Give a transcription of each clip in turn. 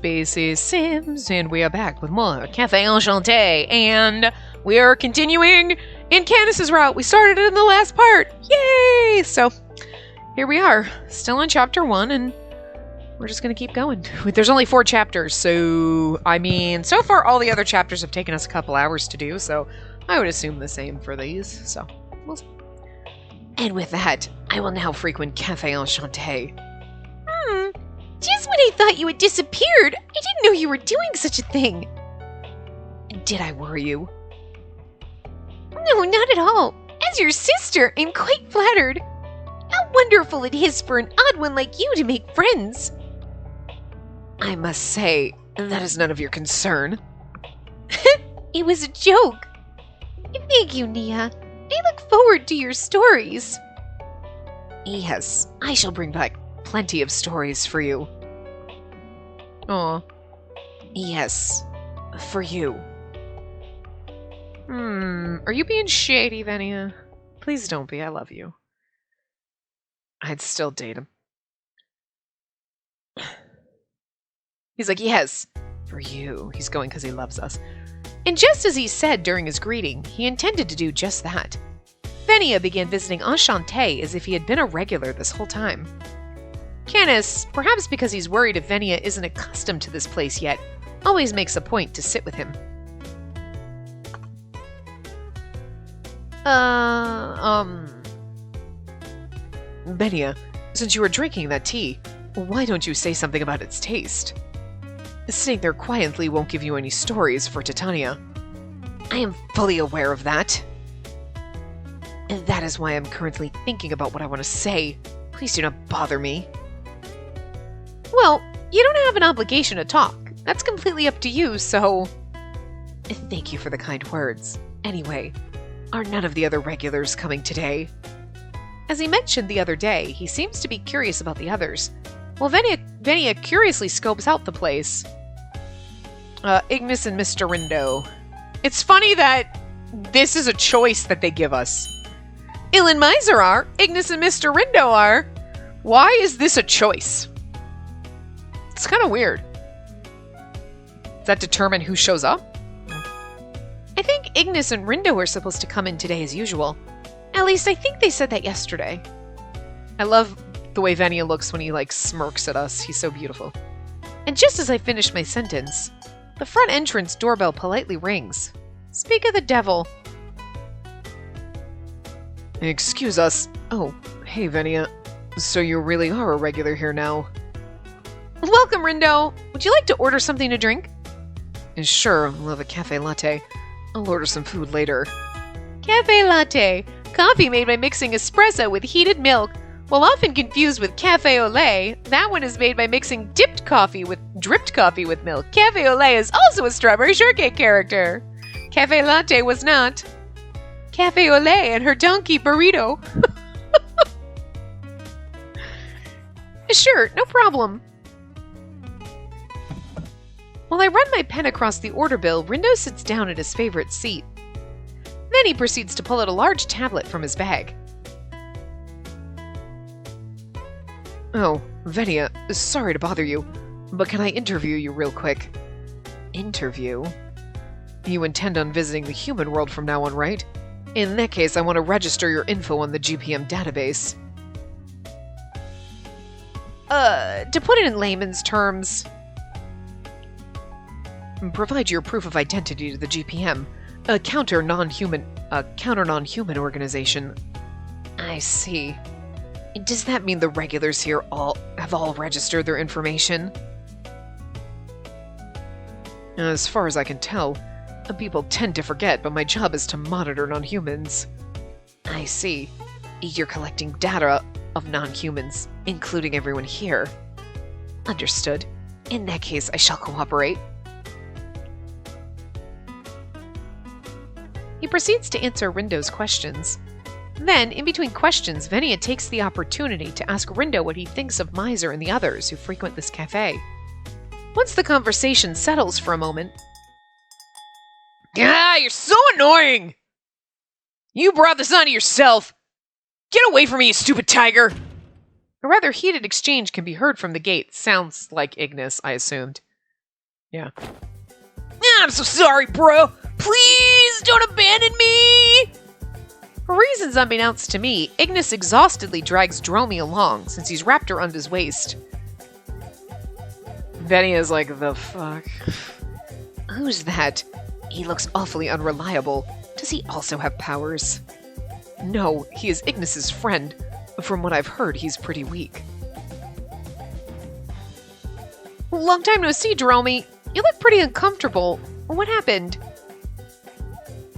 Spacey Sims, and we are back with more Cafe Enchante, and we are continuing in Candace's route. We started in the last part. Yay! So, here we are, still in chapter 1, and we're just going to keep going. There's only 4 chapters, so, I mean, so far all the other chapters have taken us a couple hours to do, so I would assume the same for these, so we'll see. And with that, I will now frequent Cafe Enchante. Just when I thought you had disappeared, I didn't know you were doing such a thing. Did I worry you? No, not at all. As your sister, I'm quite flattered. How wonderful it is for an odd one like you to make friends. I must say, that is none of your concern. It was a joke. Thank you, Nia. I look forward to your stories. Yes, I shall bring back plenty of stories for you. Aw. Yes, for you. Are you being shady, Venia? Please don't be, I love you. I'd still date him. He's like, yes, for you. He's going because he loves us. And just as he said during his greeting, he intended to do just that. Venia began visiting Enchante as if he had been a regular this whole time. Canis, perhaps because he's worried if Venia isn't accustomed to this place yet, always makes a point to sit with him. Venia, since you were drinking that tea, why don't you say something about its taste? Sitting there quietly won't give you any stories for Titania. I am fully aware of that. And that is why I'm currently thinking about what I want to say. Please do not bother me. Well, you don't have an obligation to talk. That's completely up to you, so... Thank you for the kind words. Anyway, are none of the other regulars coming today? As he mentioned the other day, he seems to be curious about the others. Well, Venia curiously scopes out the place. Ignis and Mr. Rindo. It's funny that this is a choice that they give us. Il and Miser are. Ignis and Mr. Rindo are. Why is this a choice? It's kind of weird. Does that determine who shows up? I think Ignis and Rindo are supposed to come in today as usual. At least I think they said that yesterday. I love the way Venia looks when he, smirks at us. He's so beautiful. And just as I finish my sentence, the front entrance doorbell politely rings. Speak of the devil. Excuse us. Oh, hey, Venia. So you really are a regular here now. Welcome, Rindo. Would you like to order something to drink? Sure, I'll have a cafe latte. I'll order some food later. Cafe latte. Coffee made by mixing espresso with heated milk. While often confused with cafe au lait, that one is made by mixing dripped coffee with milk. Cafe au lait is also a strawberry shortcake character. Cafe latte was not. Cafe au lait and her donkey burrito. Sure, no problem. While I run my pen across the order bill, Rindo sits down at his favorite seat. Then he proceeds to pull out a large tablet from his bag. Oh, Venia, sorry to bother you, but can I interview you real quick? Interview? You intend on visiting the human world from now on, right? In that case, I want to register your info on the GPM database. To put it in layman's terms, provide your proof of identity to the GPM, a counter non-human organization. I see. Does that mean the regulars here have all registered their information? As far as I can tell, people tend to forget, but my job is to monitor non-humans. I see. You're collecting data of non-humans, including everyone here. Understood. In that case, I shall cooperate. He proceeds to answer Rindo's questions. Then, in between questions, Venia takes the opportunity to ask Rindo what he thinks of Miser and the others who frequent this cafe. Once the conversation settles for a moment... Ah, you're so annoying! You brought this on yourself! Get away from me, you stupid tiger! A rather heated exchange can be heard from the gate. Sounds like Ignis, I assumed. Yeah. I'm so sorry, bro. Please don't abandon me. For reasons unbeknownst to me, Ignis exhaustedly drags Dromi along since he's wrapped around his waist. Venia's like, the fuck? Who's that? He looks awfully unreliable. Does he also have powers? No, he is Ignis's friend. From what I've heard, he's pretty weak. Long time no see, Dromi. You look pretty uncomfortable. What happened?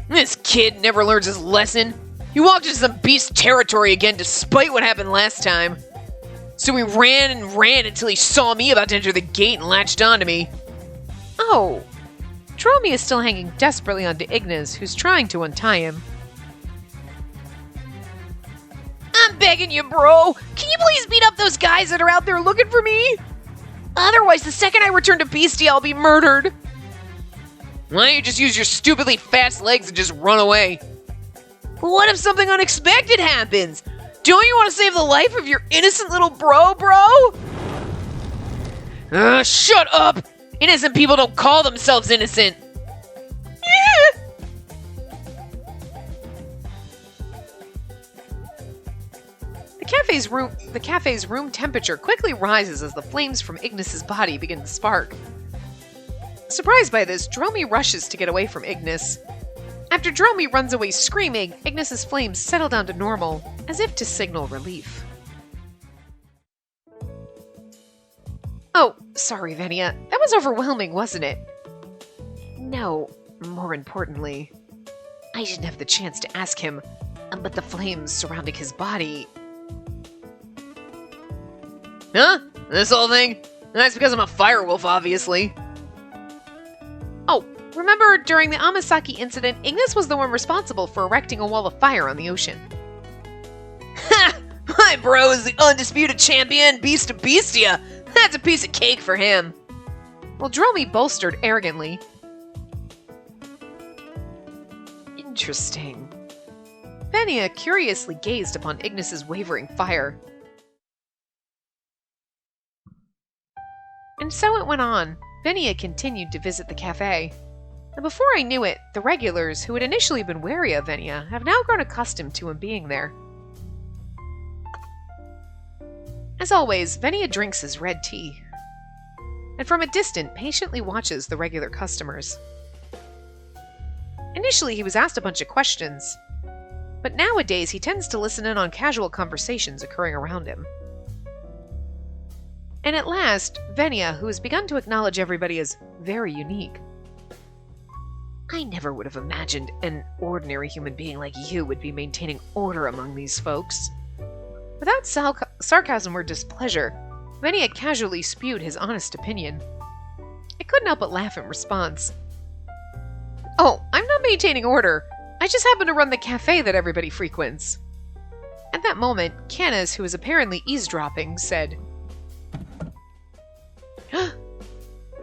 This kid never learns his lesson. He walked into some beast territory again despite what happened last time. So he ran and ran until he saw me about to enter the gate and latched onto me. Oh. Dromi is still hanging desperately onto Ignis, who's trying to untie him. I'm begging you, bro. Can you please beat up those guys that are out there looking for me? Otherwise, the second I return to Beastie, I'll be murdered. Why don't you just use your stupidly fast legs and just run away? What if something unexpected happens? Don't you want to save the life of your innocent little bro? Shut up! Innocent people don't call themselves innocent. Yeah. The cafe's room temperature quickly rises as the flames from Ignis's body begin to spark. Surprised by this, Dromi rushes to get away from Ignis. After Dromi runs away screaming, Ignis's flames settle down to normal, as if to signal relief. Oh, sorry, Venia. That was overwhelming, wasn't it? No, more importantly, I didn't have the chance to ask him, but the flames surrounding his body... Huh? This whole thing? That's because I'm a firewolf, obviously. Oh, remember during the Amasaki incident, Ignis was the one responsible for erecting a wall of fire on the ocean. Ha! My bro is the undisputed champion, Beast of Beastia. That's a piece of cake for him. Well, Dromi bolstered arrogantly. Interesting. Venia curiously gazed upon Ignis's wavering fire. And so it went on. Venia continued to visit the cafe. And before I knew it, the regulars, who had initially been wary of Venia, have now grown accustomed to him being there. As always, Venia drinks his red tea, and from a distance patiently watches the regular customers. Initially, he was asked a bunch of questions, but nowadays he tends to listen in on casual conversations occurring around him. And at last, Venia, who has begun to acknowledge everybody as very unique. I never would have imagined an ordinary human being like you would be maintaining order among these folks. Without sarcasm or displeasure, Venia casually spewed his honest opinion. I couldn't help but laugh in response. Oh, I'm not maintaining order. I just happen to run the cafe that everybody frequents. At that moment, Canis, who was apparently eavesdropping, said, Oh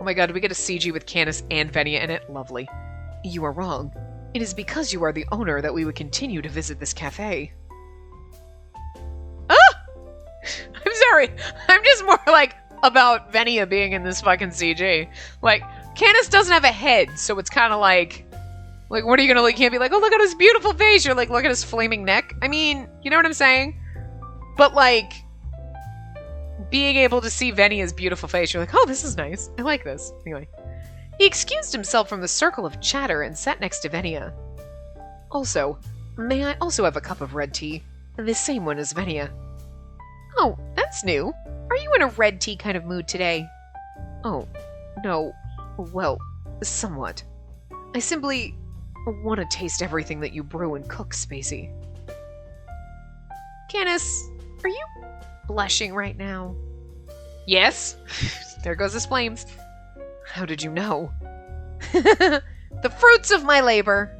my god, we get a CG with Canis and Venia in it. Lovely. You are wrong. It is because you are the owner that we would continue to visit this cafe. I'm sorry. I'm just more like about Venia being in this fucking CG. Like, Canis doesn't have a head, so it's kind of like, what are you gonna like? Can't be like, oh, look at his beautiful face. You're like, look at his flaming neck. I mean, you know what I'm saying? But like, being able to see Venia's beautiful face, you're like, oh, this is nice. I like this. Anyway, he excused himself from the circle of chatter and sat next to Venia. Also, may I also have a cup of red tea? The same one as Venia. Oh, that's new. Are you in a red tea kind of mood today? Oh, no. Well, somewhat. I simply want to taste everything that you brew and cook, Spacey. Canis, are you blushing right now? Yes. There goes his flames. How did you know? The fruits of my labor.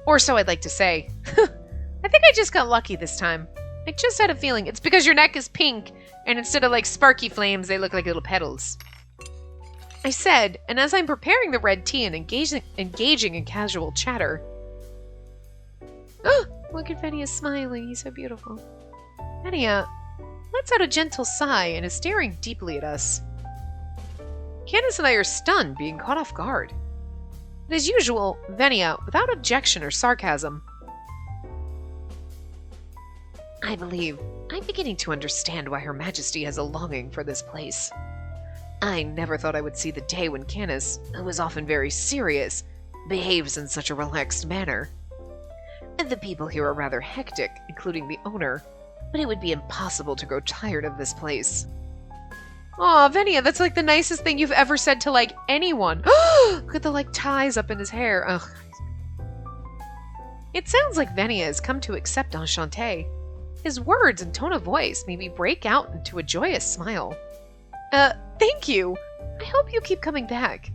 Or so I'd like to say. I think I just got lucky this time. I just had a feeling. It's because your neck is pink, and instead of like sparky flames, they look like little petals. I said, and as I'm preparing the red tea and engaging in casual chatter. Oh, look at Venia smiling. He's so beautiful. Venia lets out a gentle sigh and is staring deeply at us. Candace and I are stunned, being caught off guard. And as usual, Venia, without objection or sarcasm. I believe I'm beginning to understand why Her Majesty has a longing for this place. I never thought I would see the day when Candace, who is often very serious, behaves in such a relaxed manner. And the people here are rather hectic, including the owner, but it would be impossible to grow tired of this place. Aw, Venia, that's like the nicest thing you've ever said to, like, anyone. Look at the, like, ties up in his hair. Ugh. It sounds like Venia has come to accept Enchante. His words and tone of voice made me break out into a joyous smile. Thank you. I hope you keep coming back.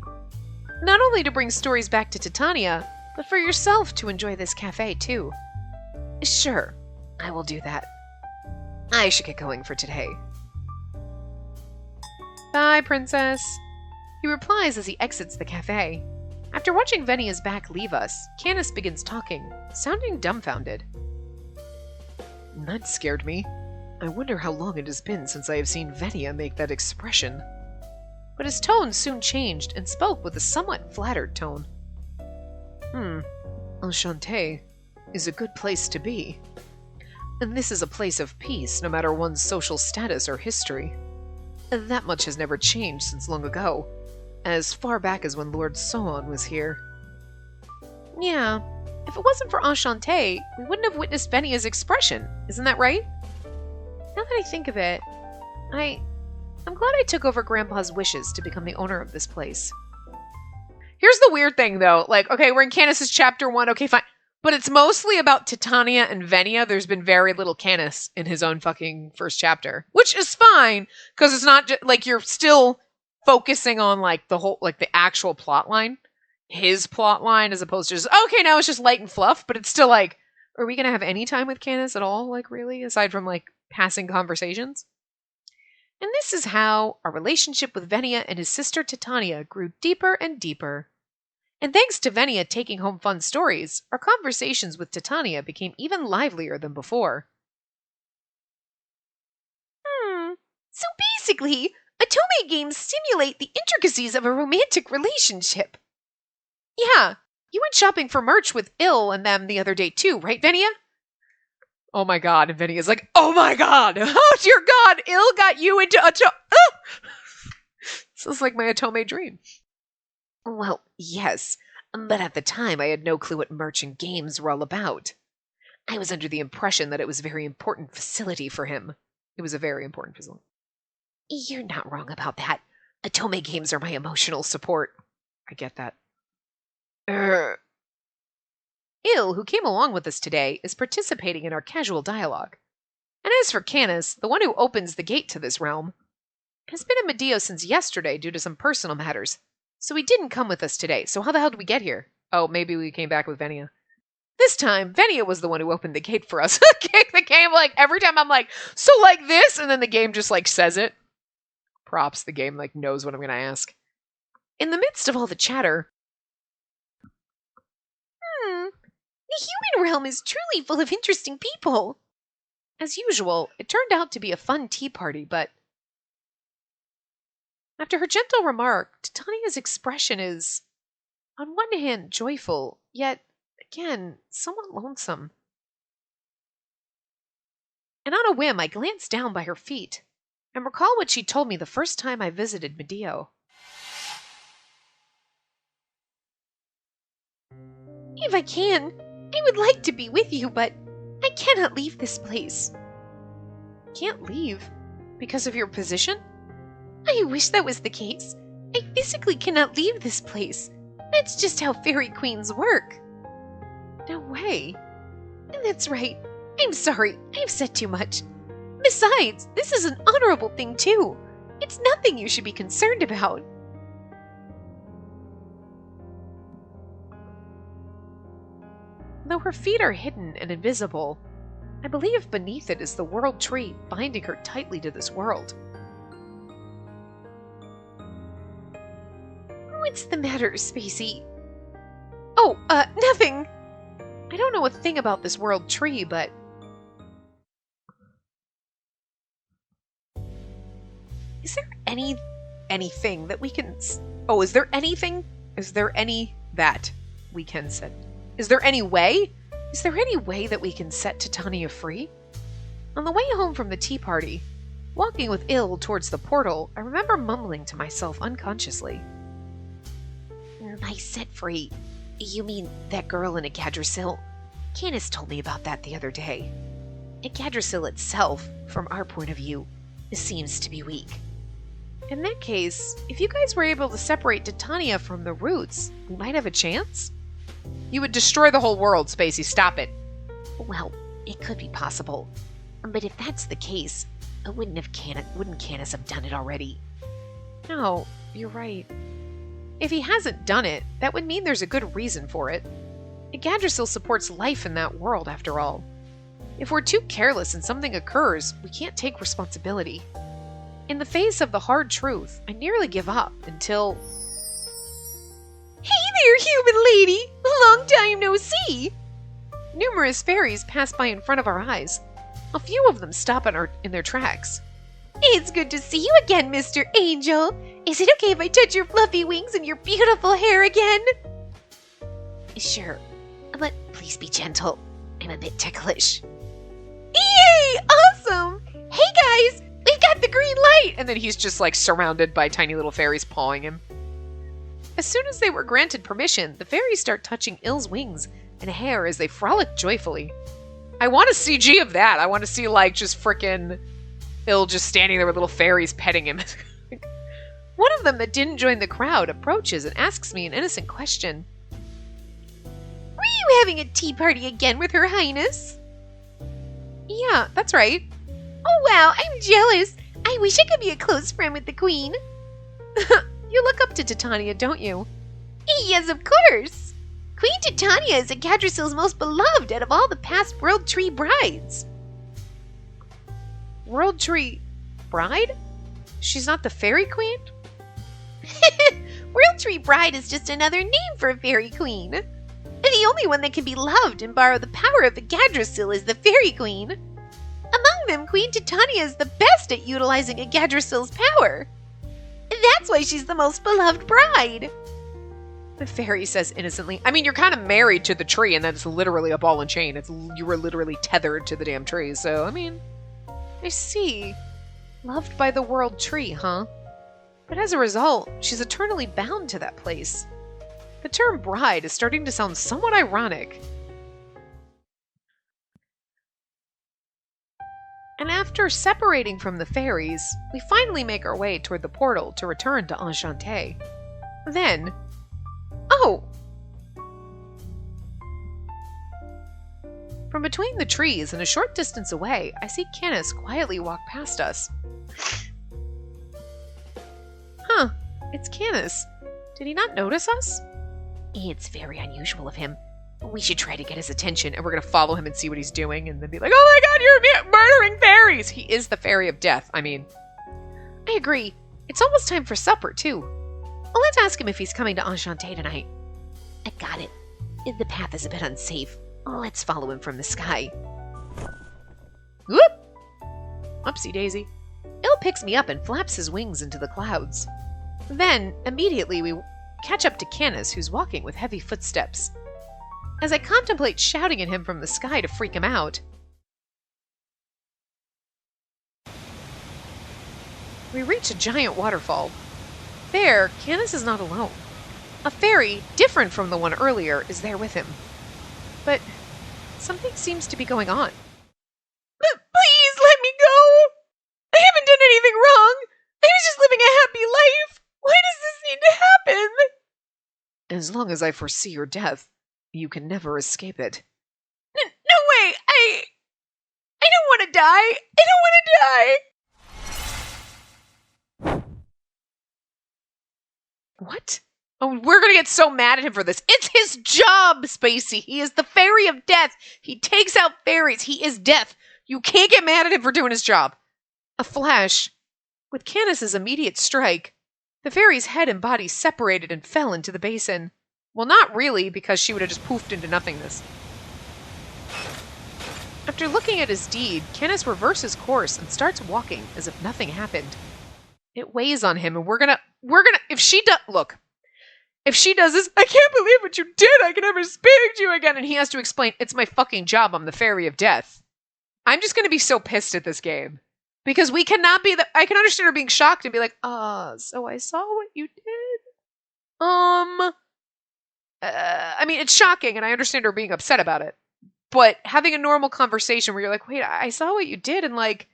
Not only to bring stories back to Titania, but for yourself to enjoy this cafe, too. Sure, I will do that. I should get going for today. Bye, Princess. He replies as he exits the cafe. After watching Venia's back leave us, Candace begins talking, sounding dumbfounded. That scared me. I wonder how long it has been since I have seen Venia make that expression. But his tone soon changed and spoke with a somewhat flattered tone. Enchante is a good place to be. And this is a place of peace, no matter one's social status or history. That much has never changed since long ago, as far back as when Lord Sohan was here. Yeah, if it wasn't for Enchante, we wouldn't have witnessed Venia's expression, isn't that right? Now that I think of it, I'm glad I took over Grandpa's wishes to become the owner of this place. Here's the weird thing, though. Like, okay, we're in Candace's chapter 1, okay, fine. But it's mostly about Titania and Venia. There's been very little Candace in his own fucking first chapter. Which is fine, because it's not just, like, you're still focusing on, like, the whole, like, the actual plot line. His plot line, as opposed to just, okay, now it's just light and fluff, but it's still like, are we going to have any time with Candace at all, like, really? Aside from, like, passing conversations? And this is how our relationship with Venia and his sister Titania grew deeper and deeper. And thanks to Venia taking home fun stories, our conversations with Titania became even livelier than before. So basically, Otome games simulate the intricacies of a romantic relationship. Yeah, you went shopping for merch with Il and them the other day too, right, Venia? Oh my god, and Venia's like, oh my god! Oh dear god, Il got you into Otome. This is like my Otome dream. Well, yes, but at the time I had no clue what merch and games were all about. I was under the impression that it was a very important facility for him. It was a very important facility. You're not wrong about that. Otome games are my emotional support. I get that. Il, who came along with us today, is participating in our casual dialogue. And as for Canis, the one who opens the gate to this realm, has been in Medea since yesterday due to some personal matters, so he didn't come with us today. So how the hell did we get here? Oh, maybe we came back with Venia. This time, Venia was the one who opened the gate for us. The game, like, every time I'm like, so like this, and then the game just, like, says it. Props, the game, like, knows what I'm gonna ask. In the midst of all the chatter, The human realm is truly full of interesting people. As usual, it turned out to be a fun tea party, but after her gentle remark, Titania's expression is, on one hand, joyful, yet, again, somewhat lonesome. And on a whim, I glanced down by her feet and recall what she told me the first time I visited Medea. If I can, I would like to be with you, but I cannot leave this place. Can't leave? Because of your position? I wish that was the case. I physically cannot leave this place. That's just how fairy queens work. No way. That's right. I'm sorry, I've said too much. Besides, this is an honorable thing too. It's nothing you should be concerned about. Though her feet are hidden and invisible, I believe beneath it is the world tree binding her tightly to this world. What's the matter, Spacey? Oh, nothing. I don't know a thing about this world tree, but is there any anything that we can... Oh, is there anything? Is there any that we can set? Is there any way? Is there any way that we can set Titania free? On the way home from the tea party, walking with Il towards the portal, I remember mumbling to myself unconsciously. By set free, you mean that girl in Yggdrasil? Candace told me about that the other day. Yggdrasil itself, from our point of view, seems to be weak. In that case, if you guys were able to separate Titania from the roots, we might have a chance? You would destroy the whole world, Spacey. Stop it. Well, it could be possible. But if that's the case, wouldn't Candace have done it already? No, you're right. If he hasn't done it, that would mean there's a good reason for it. Yggdrasil supports life in that world, after all. If we're too careless and something occurs, we can't take responsibility. In the face of the hard truth, I nearly give up until... Hey there, human lady! Long time no see! Numerous fairies pass by in front of our eyes. A few of them stop in their tracks. It's good to see you again, Mr. Angel. Is it okay if I touch your fluffy wings and your beautiful hair again? Sure, but please be gentle. I'm a bit ticklish. Yay! Awesome! Hey guys, we've got the green light! And then he's just like surrounded by tiny little fairies pawing him. As soon as they were granted permission, the fairies start touching Il's wings and hair as they frolic joyfully. I want a CG of that. I want to see like just frickin' Il just standing there with little fairies petting him. One of them that didn't join the crowd approaches and asks me an innocent question. Were you having a tea party again with Her Highness? Yeah, that's right. Oh wow, I'm jealous. I wish I could be a close friend with the Queen. You look up to Titania, don't you? Yes, of course. Queen Titania is Yggdrasil's most beloved out of all the past World Tree brides. World Tree bride? She's not the fairy queen? World Tree bride is just another name for a fairy queen. The only one that can be loved and borrow the power of Yggdrasil is the fairy queen. Among them, Queen Titania is the best at utilizing Yggdrasil's power. That's why she's the most beloved bride. The fairy says innocently. I mean, you're kind of married to the tree, and that's literally a ball and chain. You were literally tethered to the damn tree, so, I mean, I see. Loved by the world tree, huh? But as a result, she's eternally bound to that place. The term bride is starting to sound somewhat ironic. And after separating from the fairies, we finally make our way toward the portal to return to Enchante. Then... Oh! From between the trees and a short distance away, I see Candace quietly walk past us. Huh, it's Candace. Did he not notice us? It's very unusual of him. We should try to get his attention. And we're going to follow him and see what he's doing and then be like, oh my god, you're murdering fairies! He is the fairy of death, I mean. I agree. It's almost time for supper, too. Well, let's ask him if he's coming to Enchante tonight. I got it. The path is a bit unsafe. Let's follow him from the sky. Whoop! Upsie daisy. Il picks me up and flaps his wings into the clouds. Then, immediately, we catch up to Candace, who's walking with heavy footsteps. As I contemplate shouting at him from the sky to freak him out, we reach a giant waterfall. There, Candace is not alone. A fairy, different from the one earlier, is there with him. But something seems to be going on. Please let me go! I haven't done anything wrong! I was just living a happy life! Why does this need to happen? As long as I foresee your death, you can never escape it. No way! I don't want to die! I don't want to die! What? Oh, we're gonna get so mad at him for this. It's his job, Spacey. He is the fairy of death. He takes out fairies. He is death. You can't get mad at him for doing his job. A flash. With Candace's immediate strike, the fairy's head and body separated and fell into the basin. Well, not really, because she would have just poofed into nothingness. After looking at his deed, Candace reverses course and starts walking as if nothing happened. It weighs on him, and we're gonna, if she does this, I can't believe what you did, I can never speak to you again, and he has to explain, it's my fucking job, I'm the fairy of death. I'm just gonna be so pissed at this game. Because we cannot be I can understand her being shocked and be like, so I saw what you did. I mean, it's shocking, and I understand her being upset about it. But having a normal conversation where you're like, wait, I saw what you did, and like,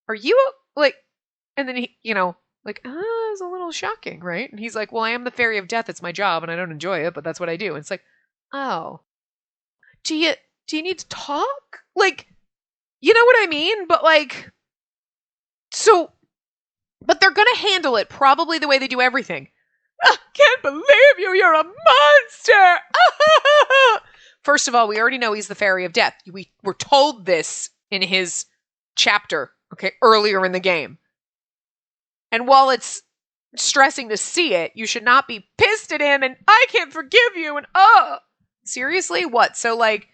are you, like, and then he, like, it's a little shocking, right? And he's like, well, I am the fairy of death, it's my job, and I don't enjoy it, but that's what I do. And it's like, oh. Do you need to talk? Like, you know what I mean? But like, so, but they're gonna handle it probably the way they do everything. I can't believe you, you're a monster! First of all, we already know he's the fairy of death. We were told this in his chapter, okay, earlier in the game. And while it's stressing to see it, you should not be pissed at him and I can't forgive you and seriously? What? So like,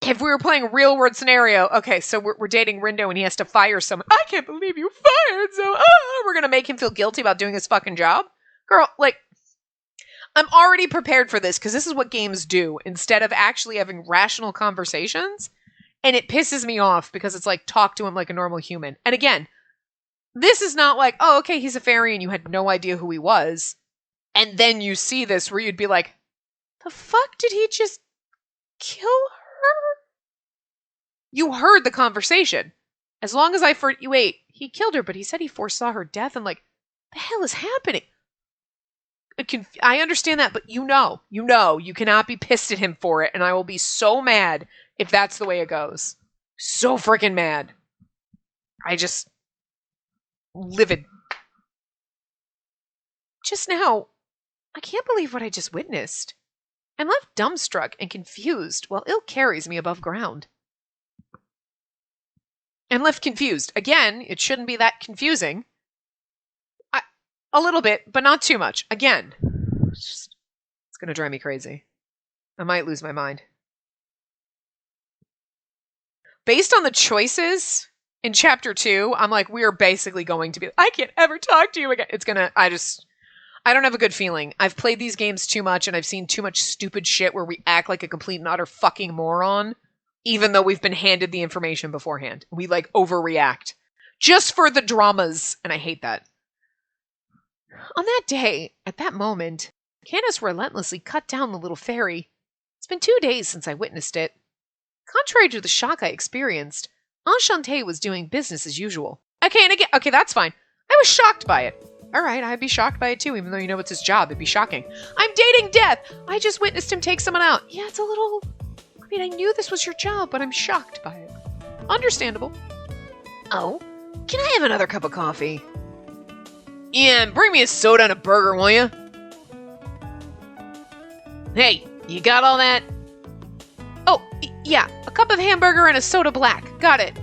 if we were playing a real world scenario, okay, so we're dating Rindo and he has to fire someone. I can't believe you fired someone. We're gonna make him feel guilty about doing his fucking job? Girl, like, I'm already prepared for this because this is what games do instead of actually having rational conversations. And it pisses me off because it's like, talk to him like a normal human. And again, this is not like, oh, okay, he's a fairy and you had no idea who he was. And then you see this where you'd be like, the fuck did he just kill her? You heard the conversation. As long as wait, he killed her, but he said he foresaw her death. And like, the hell is happening? I understand that, but you cannot be pissed at him for it. And I will be so mad if that's the way it goes. So freaking mad. Livid. Just now, I can't believe what I just witnessed. I'm left dumbstruck and confused while ill carries me above ground. I'm left confused. Again, it shouldn't be that confusing. A little bit, but not too much. Again, it's going to drive me crazy. I might lose my mind. Based on the choices in chapter 2, I'm like, we are basically going to be, I can't ever talk to you again. I don't have a good feeling. I've played these games too much and I've seen too much stupid shit where we act like a complete and utter fucking moron, even though we've been handed the information beforehand. We like overreact just for the dramas, and I hate that. On that day, at that moment, Candace relentlessly cut down the little fairy. It's been 2 days since I witnessed it. Contrary to the shock I experienced, Enchante was doing business as usual. Okay, that's fine. I was shocked by it. Alright, I'd be shocked by it too, even though you know it's his job. It'd be shocking. I'm dating death! I just witnessed him take someone out. Yeah, it's a little... I knew this was your job, but I'm shocked by it. Understandable. Oh, can I have another cup of coffee? Yeah, and bring me a soda and a burger, will you? Hey, you got all that? Oh, yeah, a cup of hamburger and a soda black. Got it.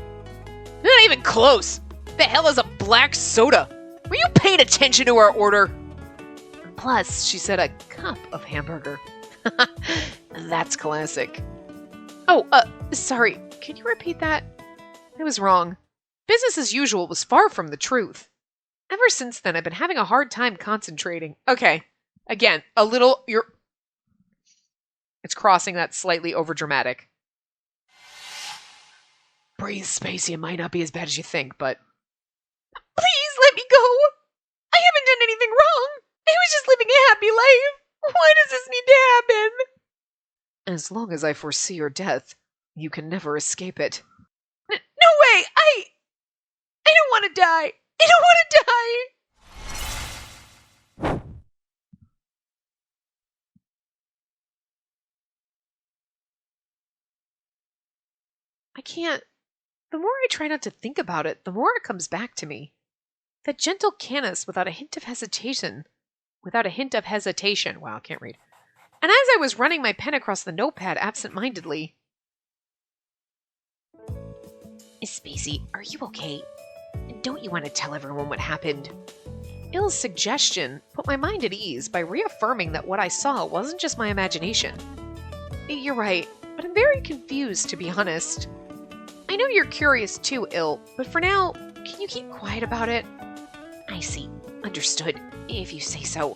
Not even close. The hell is a black soda? Were you paying attention to our order? Plus, she said a cup of hamburger. That's classic. Oh, sorry. Can you repeat that? I was wrong. Business as usual was far from the truth. Ever since then, I've been having a hard time concentrating. Okay. Again, it's crossing that slightly overdramatic. Breathe, Spacey. It might not be as bad as you think, but... Please let me go! I haven't done anything wrong! I was just living a happy life! Why does this need to happen? As long as I foresee your death, you can never escape it. No way! I don't want to die! I don't want to die! I can't. The more I try not to think about it, the more it comes back to me. That gentle Canis without a hint of hesitation. Wow, can't read. And as I was running my pen across the notepad absent-mindedly... Spacey, are you okay? Don't you want to tell everyone what happened? Ill's suggestion put my mind at ease by reaffirming that what I saw wasn't just my imagination. You're right, but I'm very confused, to be honest. I know you're curious too, Ill, but for now, can you keep quiet about it? I see. Understood, if you say so.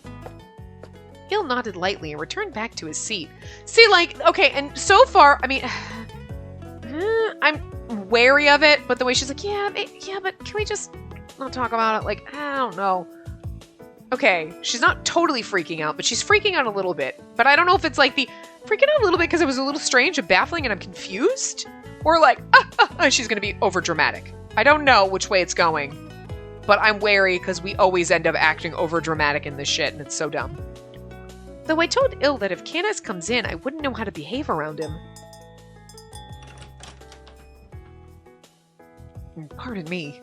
Il nodded lightly and returned back to his seat. See, like, okay, and so far, I mean, I'm wary of it, but the way she's like, yeah, but can we just not talk about it? Like, I don't know. Okay, she's not totally freaking out, but she's freaking out a little bit. But I don't know if it's like the freaking out a little bit because it was a little strange and baffling and I'm confused, or like, she's going to be over dramatic. I don't know which way it's going, but I'm wary because we always end up acting over dramatic in this shit and it's so dumb. Though I told Il that if Candace comes in, I wouldn't know how to behave around him. Pardon me.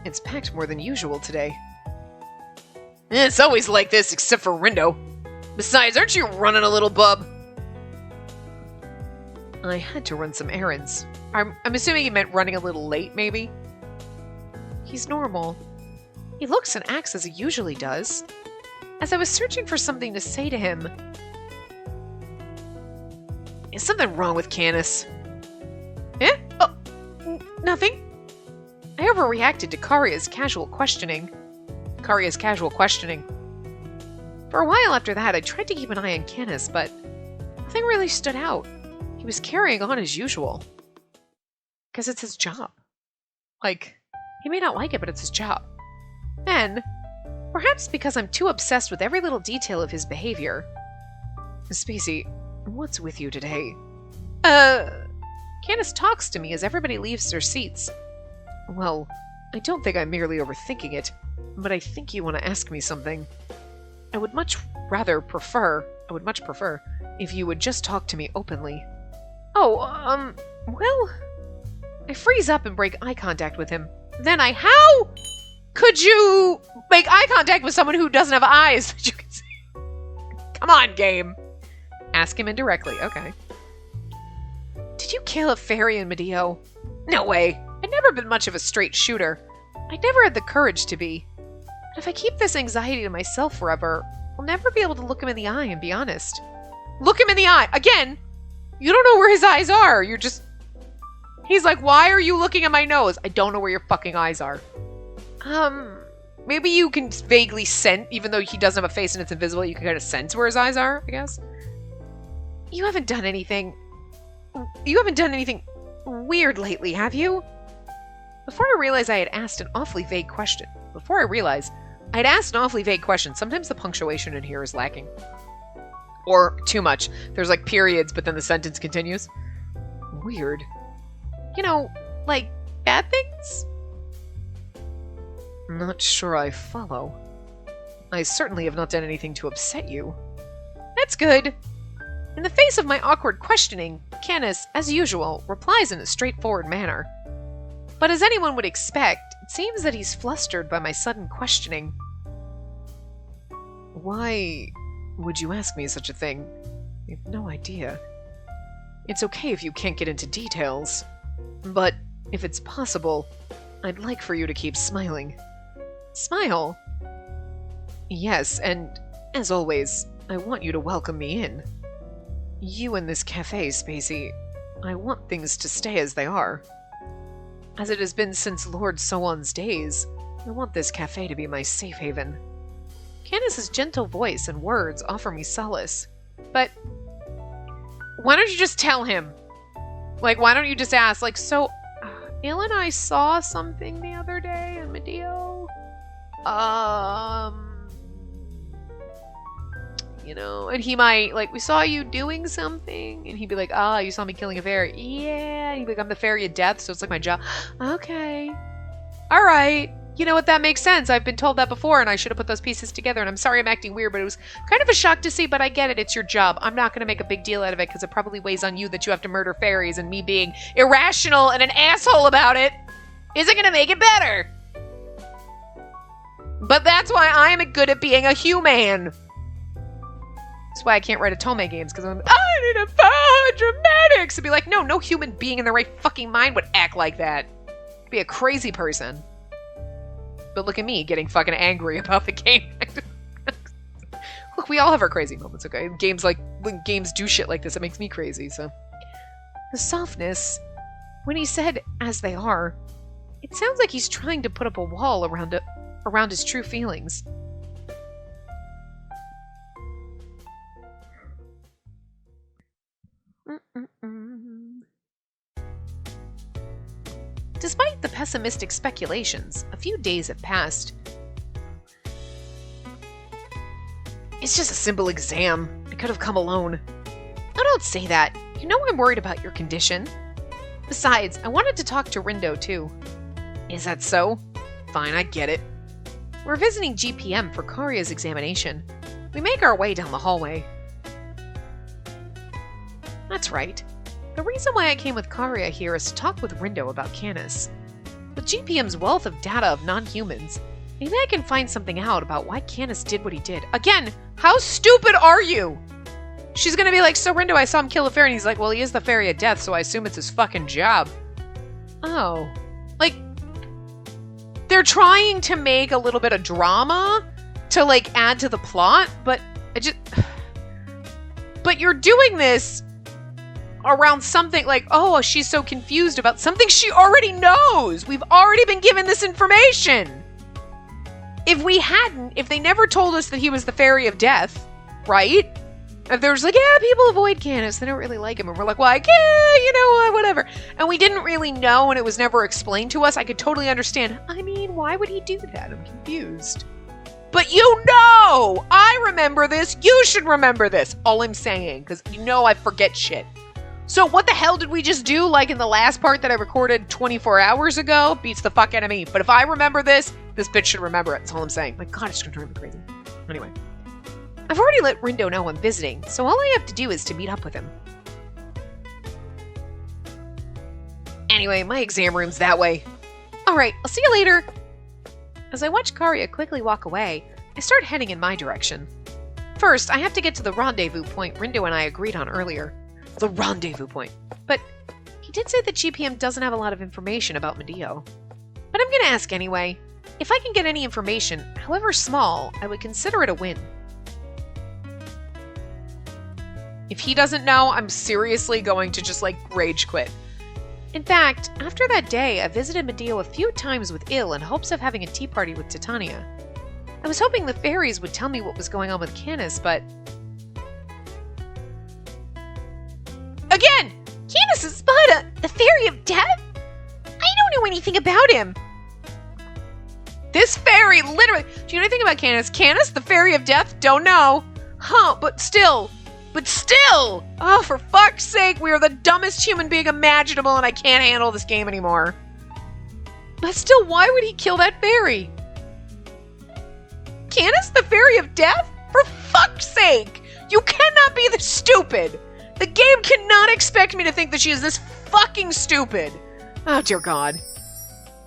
It's packed more than usual today. It's always like this, except for Rindo. Besides, aren't you running a little, bub? I had to run some errands. I'm assuming he meant running a little late, maybe? He's normal. He looks and acts as he usually does. As I was searching for something to say to him... Is something wrong with Canis? Eh? Oh, nothing. I overreacted to Karia's casual questioning. For a while after that, I tried to keep an eye on Canis, but nothing really stood out. He was carrying on as usual. Because it's his job. Like, he may not like it, but it's his job. Then, perhaps because I'm too obsessed with every little detail of his behavior. Spacey, what's with you today? Canis talks to me as everybody leaves their seats. Well, I don't think I'm merely overthinking it, but I think you want to ask me something. I would much prefer if you would just talk to me openly. Oh, well... I freeze up and break eye contact with him. Then how could you make eye contact with someone who doesn't have eyes that you can see? Come on, game. Ask him indirectly. Okay. Did you kill a fairy in Medea? No way. I'd never been much of a straight shooter. I'd never had the courage to be. But if I keep this anxiety to myself forever, I'll never be able to look him in the eye and be honest. Look him in the eye! Again! You don't know where his eyes are. You're just... He's like, why are you looking at my nose? I don't know where your fucking eyes are. Maybe you can vaguely sense, even though he doesn't have a face and it's invisible, you can kind of sense where his eyes are, I guess. You haven't done anything weird lately, have you? Before I realized I had asked an awfully vague question. Sometimes the punctuation in here is lacking. Or too much. There's like periods, but then the sentence continues. Weird. You know, like, bad things? Not sure I follow. I certainly have not done anything to upset you. That's good. In the face of my awkward questioning, Canis, as usual, replies in a straightforward manner. But as anyone would expect, it seems that he's flustered by my sudden questioning. Why would you ask me such a thing? I have no idea. It's okay if you can't get into details. But, if it's possible, I'd like for you to keep smiling. Smile? Yes, and, as always, I want you to welcome me in. You and this cafe, Spacey, I want things to stay as they are. As it has been since Lord Soan's days, I want this cafe to be my safe haven. Canis's gentle voice and words offer me solace. But, why don't you just tell him? Like, why don't you just ask, like, so, Il and I saw something the other day in Medea. You know, and he might, like, we saw you doing something, and he'd be like, you saw me killing a fairy. Yeah, and he'd be like, I'm the fairy of death, so it's like my job. Okay. Alright. You know what, that makes sense. I've been told that before, and I should have put those pieces together, and I'm sorry I'm acting weird, but it was kind of a shock to see, but I get it. It's your job. I'm not going to make a big deal out of it, because it probably weighs on you that you have to murder fairies, and me being irrational and an asshole about it isn't going to make it better. But that's why I am good at being a human. That's why I can't write Otome games, because I need a fun dramatics. To be like, no human being in their right fucking mind would act like that. Be a crazy person. But look at me getting fucking angry about the game. Look, we all have our crazy moments, okay? Games when games do shit like this, it makes me crazy, so. The softness, when he said, as they are, it sounds like he's trying to put up a wall around around his true feelings. Despite the pessimistic speculations, a few days have passed. It's just a simple exam. I could have come alone. Oh, don't say that. You know I'm worried about your condition. Besides, I wanted to talk to Rindo too. Is that so? Fine, I get it. We're visiting GPM for Karya's examination. We make our way down the hallway. That's right. The reason why I came with Karya here is to talk with Rindo about Canis. With GPM's wealth of data of non-humans, maybe I can find something out about why Canis did what he did. Again, how stupid are you? She's gonna be like, so Rindo, I saw him kill a fairy, and he's like, well, he is the Fairy of Death, so I assume it's his fucking job. Oh. Like, they're trying to make a little bit of drama to, like, add to the plot, but But you're doing this around something like, oh, she's so confused about something she already knows. We've already been given this information. If they never told us that he was the Fairy of Death, right? If there was like, yeah, people avoid Canis, they don't really like him, and we're like, well, yeah, you know what, whatever. And we didn't really know, and it was never explained to us, I could totally understand. I mean, why would he do that? I'm confused. But you know, I remember this, you should remember this. All I'm saying, because you know I forget shit. So what the hell did we just do, like in the last part that I recorded 24 hours ago? Beats the fuck out of me. But if I remember this bitch should remember it. That's all I'm saying. My God, it's gonna drive me crazy. Anyway. I've already let Rindo know I'm visiting, so all I have to do is to meet up with him. Anyway, my exam room's that way. Alright, I'll see you later. As I watch Karya quickly walk away, I start heading in my direction. First, I have to get to the rendezvous point Rindo and I agreed on earlier. The rendezvous point. But he did say that GPM doesn't have a lot of information about Medea. But I'm gonna ask anyway. If I can get any information, however small, I would consider it a win. If he doesn't know, I'm seriously going to just, like, rage quit. In fact, after that day, I visited Medea a few times with Il in hopes of having a tea party with Titania. I was hoping the fairies would tell me what was going on with Canis, but... Again! Canis is Spada, the Fairy of Death? I don't know anything about him. This fairy literally... Do you know anything about Canis? Canis, the Fairy of Death? Don't know. Huh, but still... Oh, for fuck's sake, we are the dumbest human being imaginable and I can't handle this game anymore. But still, why would he kill that fairy? Canis, the Fairy of Death? For fuck's sake! You cannot be this stupid! The game cannot expect me to think that she is this fucking stupid! Oh, dear God.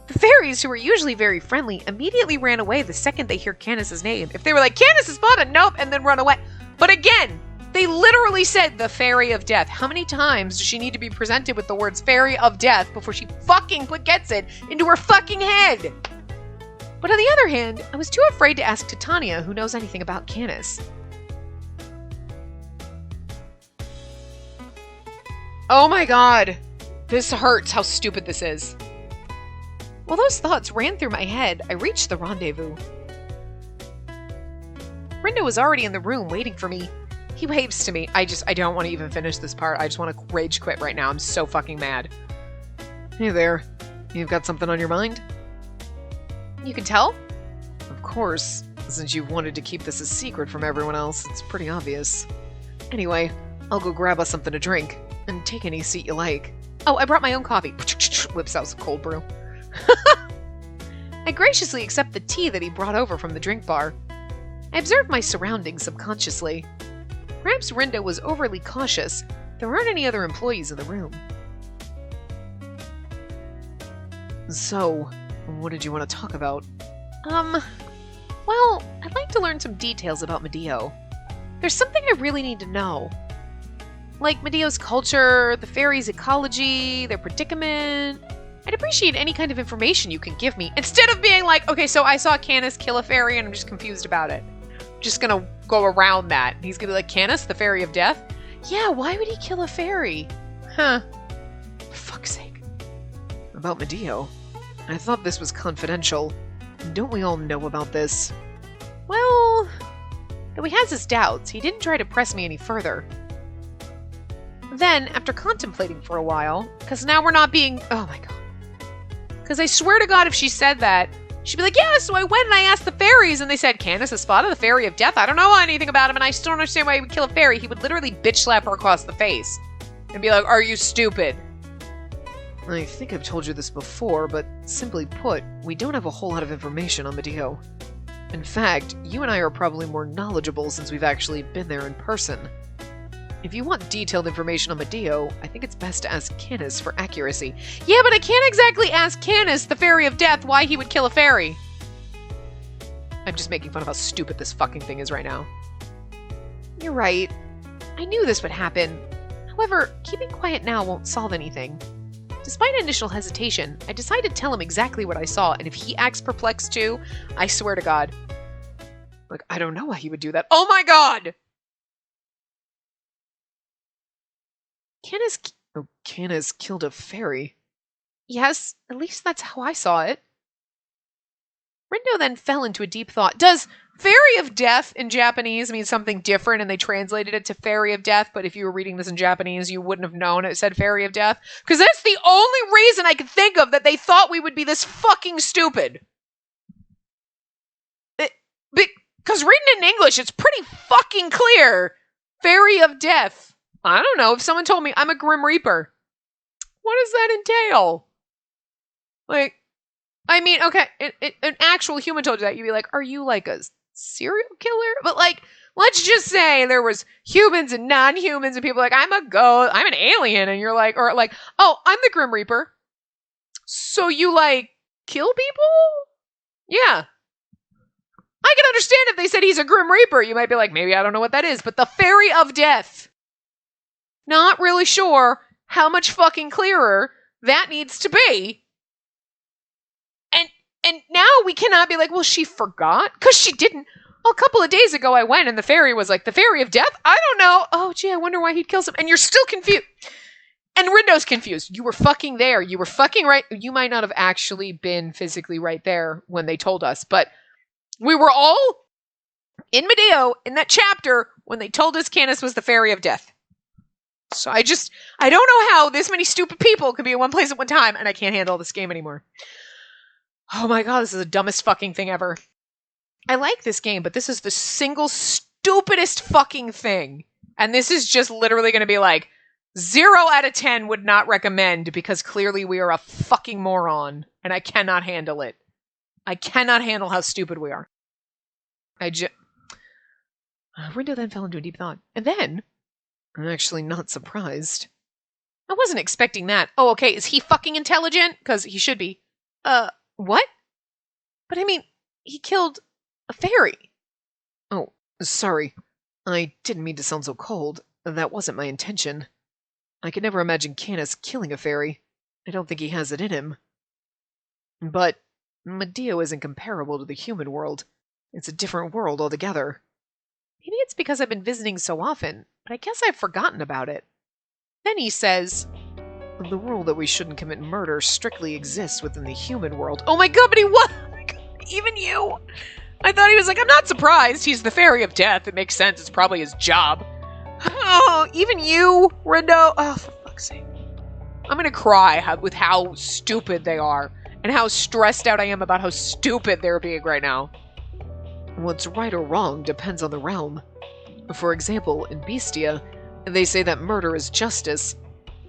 The fairies, who are usually very friendly, immediately ran away the second they hear Canis' name. If they were like, Canis is Spada, nope, and then run away. But again... They literally said the Fairy of Death. How many times does she need to be presented with the words Fairy of Death before she fucking gets it into her fucking head? But on the other hand, I was too afraid to ask Titania, who knows anything about Canis. Oh my God. This hurts how stupid this is. While those thoughts ran through my head, I reached the rendezvous. Rindo was already in the room waiting for me. He waves to me. I don't want to even finish this part. I just want to rage quit right now. I'm so fucking mad. Hey there. You've got something on your mind? You can tell? Of course. Since you've wanted to keep this a secret from everyone else, it's pretty obvious. Anyway, I'll go grab us something to drink. And take any seat you like. Oh, I brought my own coffee. Whips out some cold brew. I graciously accept the tea that he brought over from the drink bar. I observed my surroundings subconsciously. Perhaps Rindo was overly cautious. There weren't any other employees in the room. So, what did you want to talk about? Well, I'd like to learn some details about Medea. There's something I really need to know. Like Medea's culture, the fairies' ecology, their predicament. I'd appreciate any kind of information you can give me, instead of being like, okay, so I saw Canis kill a fairy and I'm just confused about it. Just gonna go around that. He's gonna be like, Canis, the Fairy of Death? Yeah, why would he kill a fairy? Huh. For fuck's sake. About Medea, I thought this was confidential. Don't we all know about this? Well, though he has his doubts, he didn't try to press me any further. Then, after contemplating for a while, because now we're not being... Oh my god. Because I swear to god if she said that, she'd be like, yeah, so I went and I asked the fairies, and they said, Candace has spotted the fairy of death. I don't know anything about him, and I still don't understand why he would kill a fairy. He would literally bitch slap her across the face. And be like, are you stupid? I think I've told you this before, but simply put, we don't have a whole lot of information on Medea. In fact, you and I are probably more knowledgeable since we've actually been there in person. If you want detailed information on Medea, I think it's best to ask Candace for accuracy. Yeah, but I can't exactly ask Candace, the fairy of death, why he would kill a fairy. I'm just making fun of how stupid this fucking thing is right now. You're right. I knew this would happen. However, keeping quiet now won't solve anything. Despite initial hesitation, I decided to tell him exactly what I saw, and if he acts perplexed too, I swear to God. Like, I don't know why he would do that. Oh my god! Candace killed a fairy. Yes, at least that's how I saw it. Rindo then fell into a deep thought. Does fairy of death in Japanese mean something different and they translated it to fairy of death, but if you were reading this in Japanese, you wouldn't have known it said fairy of death? Because that's the only reason I could think of that they thought we would be this fucking stupid. Because written in English, it's pretty fucking clear. Fairy of death. I don't know. If someone told me I'm a Grim Reaper, what does that entail? Like, I mean, okay, an actual human told you that, you'd be like, are you like a serial killer? But like, let's just say there was humans and non-humans and people like, I'm a ghost, I'm an alien, and you're like, or like, oh, I'm the Grim Reaper. So you like kill people? Yeah. I can understand if they said he's a Grim Reaper. You might be like, maybe I don't know what that is, but the Fairy of Death. Not really sure how much fucking clearer that needs to be. And now we cannot be like, well, she forgot? Because she didn't. A couple of days ago I went and the fairy was like, the fairy of death? I don't know. Oh, gee, I wonder why he'd kill some. And you're still confused. And Rindo's confused. You were fucking there. You were fucking right. You might not have actually been physically right there when they told us, but we were all in Medea in that chapter when they told us Candace was the fairy of death. So I don't know how this many stupid people could be in one place at one time, and I can't handle this game anymore. Oh my god, this is the dumbest fucking thing ever. I like this game, but this is the single stupidest fucking thing. And this is just literally going to be like, 0 out of 10 would not recommend because clearly we are a fucking moron, and I cannot handle it. I cannot handle how stupid we are. Rindo then fell into a deep thought. And then, I'm actually not surprised. I wasn't expecting that. Oh, okay, is he fucking intelligent? Because he should be. What? But I mean, he killed a fairy. Oh, sorry. I didn't mean to sound so cold. That wasn't my intention. I could never imagine Candace killing a fairy. I don't think he has it in him. But Medea isn't comparable to the human world. It's a different world altogether. Maybe it's because I've been visiting so often, but I guess I've forgotten about it. Then he says, the rule that we shouldn't commit murder strictly exists within the human world. Oh my god, but he what? Oh my god, even you? I thought he was like, I'm not surprised. He's the fairy of death. It makes sense. It's probably his job. Oh, even you, Rindo. Oh, for fuck's sake. I'm gonna cry with how stupid they are and how stressed out I am about how stupid they're being right now. What's right or wrong depends on the realm. For example, in Bestia, they say that murder is justice.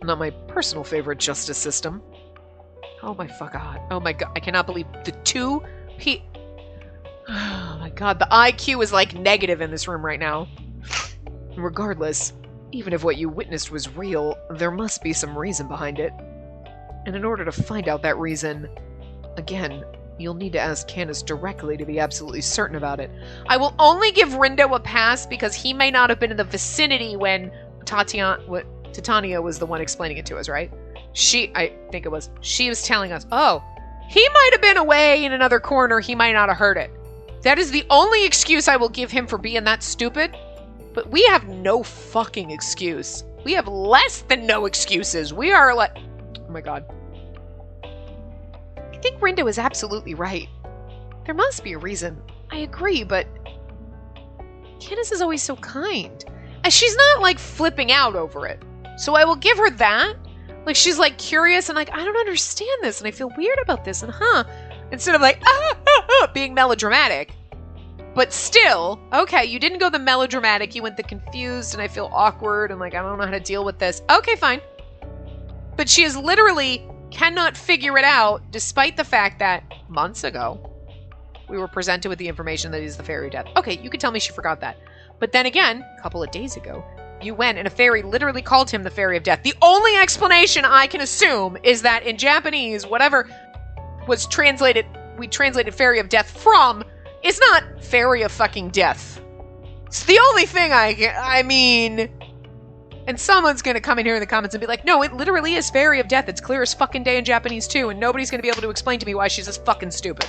Not my personal favorite justice system. Oh my fuck god. Oh my god. I cannot believe the two Oh my god. The IQ is like negative in this room right now. Regardless, even if what you witnessed was real, there must be some reason behind it. And in order to find out that reason, again, you'll need to ask Candace directly to be absolutely certain about it. I will only give Rindo a pass because he may not have been in the vicinity when Titania was the one explaining it to us, right? I think it was. She was telling us, oh, he might have been away in another corner. He might not have heard it. That is the only excuse I will give him for being that stupid. But we have no fucking excuse. We have less than no excuses. We are like, oh my god. I think Rindo is absolutely right. There must be a reason. I agree, but Candace is always so kind. And she's not, like, flipping out over it. So I will give her that. Like, she's, like, curious and, like, I don't understand this, and I feel weird about this, and instead of, like, being melodramatic. But still, okay, you didn't go the melodramatic, you went the confused, and I feel awkward, and, like, I don't know how to deal with this. Okay, fine. But she is literally cannot figure it out, despite the fact that months ago, we were presented with the information that he's the Fairy of Death. Okay, you could tell me she forgot that. But then again, a couple of days ago, you went and a fairy literally called him the Fairy of Death. The only explanation I can assume is that in Japanese, whatever was translated, we translated Fairy of Death from, is not Fairy of fucking Death. It's the only thing I mean... And someone's gonna come in here in the comments and be like, no, it literally is Fairy of Death. It's clear as fucking day in Japanese too, and nobody's gonna be able to explain to me why she's this fucking stupid.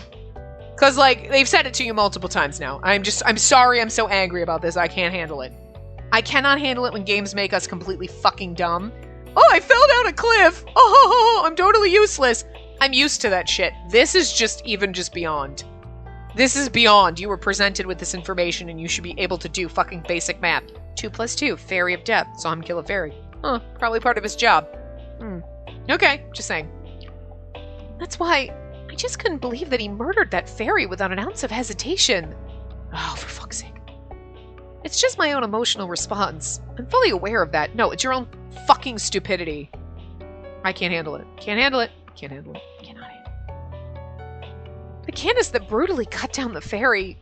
Cause, like, they've said it to you multiple times now. I'm sorry I'm so angry about this. I can't handle it. I cannot handle it when games make us completely fucking dumb. Oh, I fell down a cliff! Oh, I'm totally useless. I'm used to that shit. This is just beyond. This is beyond. You were presented with this information and you should be able to do fucking basic math. 2 + 2, Fairy of Death. Saw him kill a fairy. Huh, probably part of his job. Okay, just saying. That's why I just couldn't believe that he murdered that fairy without an ounce of hesitation. Oh, for fuck's sake. It's just my own emotional response. I'm fully aware of that. No, it's your own fucking stupidity. I can't handle it. Can't handle it. Can't handle it. Cannot handle it. The Candace that brutally cut down the fairy.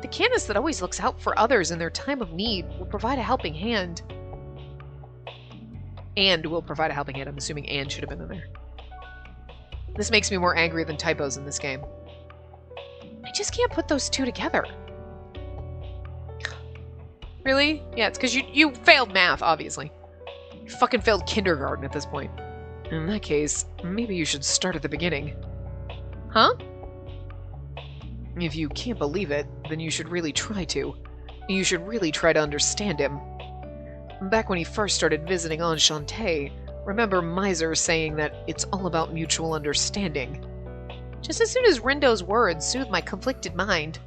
The Candace that always looks out for others in their time of need will provide a helping hand. And will provide a helping hand. I'm assuming and should have been in there. This makes me more angry than typos in this game. I just can't put those two together. Really? Yeah, it's because you failed math, obviously. You fucking failed kindergarten at this point. In that case, maybe you should start at the beginning. Huh? If you can't believe it, then you should really try to. You should really try to understand him. Back when he first started visiting Enchante, remember Miser saying that it's all about mutual understanding. Just as soon as Rindo's words soothed my conflicted mind.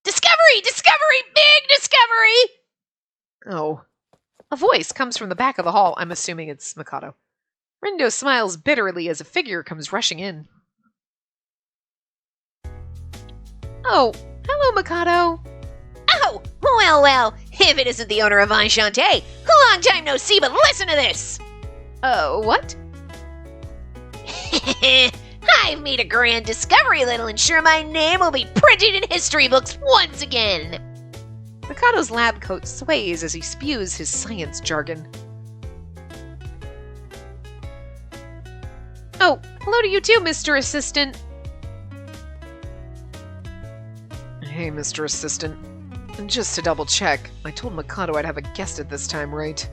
Discovery! Discovery! Big discovery! Oh. A voice comes from the back of the hall. I'm assuming it's Mikado. Rindo smiles bitterly as a figure comes rushing in. Oh, hello, Mikado. Oh, well, if it isn't the owner of Enchante. Long time no see, but listen to this. What? I've made a grand discovery that'll ensure my name will be printed in history books once again. Mikado's lab coat sways as he spews his science jargon. Oh, hello to you too, Mr. Assistant. Hey, Mr. Assistant. Just to double check, I told Mikado I'd have a guest at this time, right?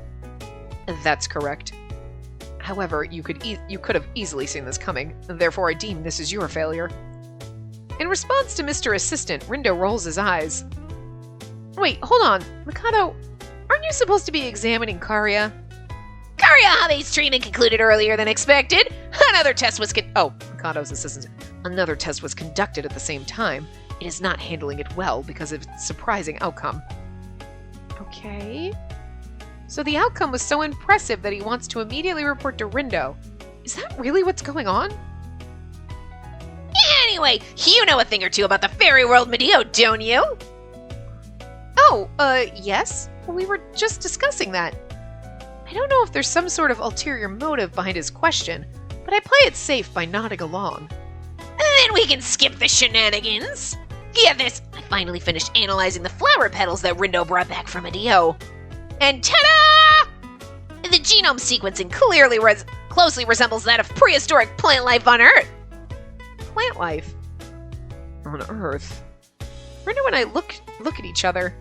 That's correct. However, you could have easily seen this coming, and therefore I deem this is your failure. In response to Mr. Assistant, Rindo rolls his eyes. Wait, hold on. Mikado, aren't you supposed to be examining Karya? Karya Habe's treatment concluded earlier than expected. Another test was Mikado's assistant. Another test was conducted at the same time. It is not handling it well because of its surprising outcome. Okay. So the outcome was so impressive that he wants to immediately report to Rindo. Is that really what's going on? Anyway, you know a thing or two about the fairy world, Medea, don't you? Oh, yes. We were just discussing that. I don't know if there's some sort of ulterior motive behind his question, but I play it safe by nodding along. Then we can skip the shenanigans. Get this, I finally finished analyzing the flower petals that Rindo brought back from Medea. And ta-da! The genome sequencing closely resembles that of prehistoric plant life on Earth. Plant life? On Earth? Rindo and I look at each other.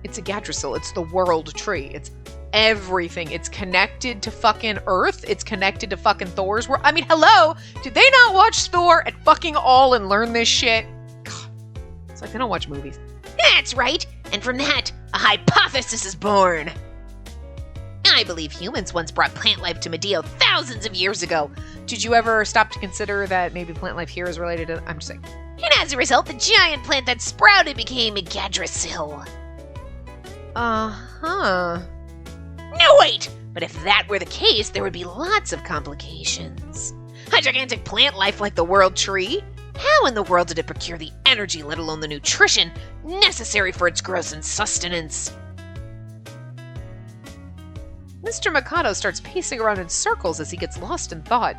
It's a Yggdrasil. It's the world tree. It's everything. It's connected to fucking Earth. It's connected to fucking Thor's world. I mean, hello? Did they not watch Thor at fucking all and learn this shit? God. It's like they don't watch movies. That's right. And from that, a hypothesis is born. I believe humans once brought plant life to Medea thousands of years ago. Did you ever stop to consider that maybe plant life here is related to... I'm just saying. And as a result, the giant plant that sprouted became Yggdrasil. Uh-huh. No, wait! But if that were the case, there would be lots of complications. A gigantic plant life like the world tree? How in the world did it procure the energy, let alone the nutrition, necessary for its growth and sustenance? Mr. Mikado starts pacing around in circles as he gets lost in thought.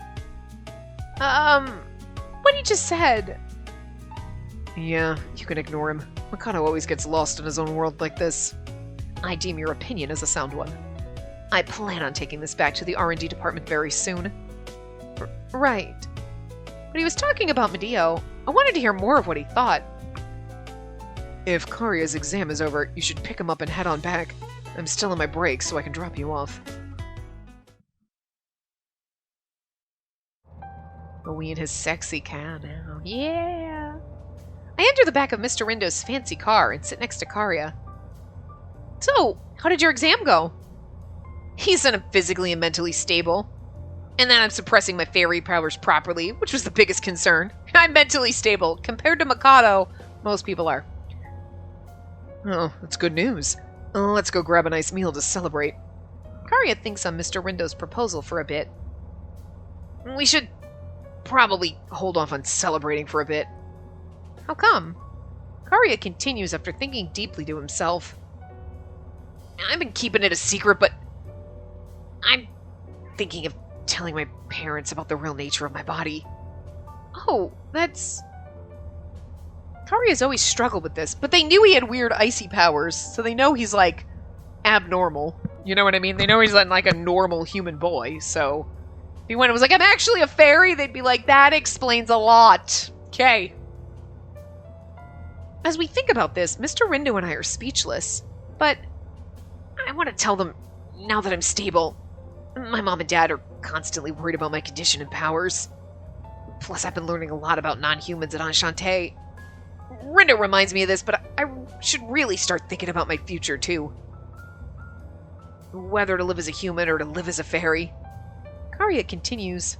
What he just said... Yeah, you can ignore him. Mikado always gets lost in his own world like this. I deem your opinion as a sound one. I plan on taking this back to the R&D department very soon. Right. When he was talking about Medea, I wanted to hear more of what he thought. If Karia's exam is over, you should pick him up and head on back. I'm still on my break, so I can drop you off. We in his sexy car now. Yeah! I enter the back of Mr. Rindo's fancy car and sit next to Karia. So, how did your exam go? He said I'm physically and mentally stable, and that I'm suppressing my fairy powers properly, which was the biggest concern. I'm mentally stable. Compared to Mikado, most people are. Oh, that's good news. Let's go grab a nice meal to celebrate. Karia thinks on Mr. Rindo's proposal for a bit. We should probably hold off on celebrating for a bit. How come? Karia continues after thinking deeply to himself. I've been keeping it a secret, but I'm thinking of telling my parents about the real nature of my body. Oh, that's... Karia's always struggled with this, but they knew he had weird icy powers, so they know he's, like, abnormal. You know what I mean? They know he's like a normal human boy, so... If he went and was like, I'm actually a fairy, they'd be like, that explains a lot. Okay. As we think about this, Mr. Rindo and I are speechless, but I want to tell them, now that I'm stable, my mom and dad are constantly worried about my condition and powers. Plus, I've been learning a lot about non-humans at Enchante. Rindo reminds me of this, but I should really start thinking about my future, too. Whether to live as a human or to live as a fairy. Karia continues.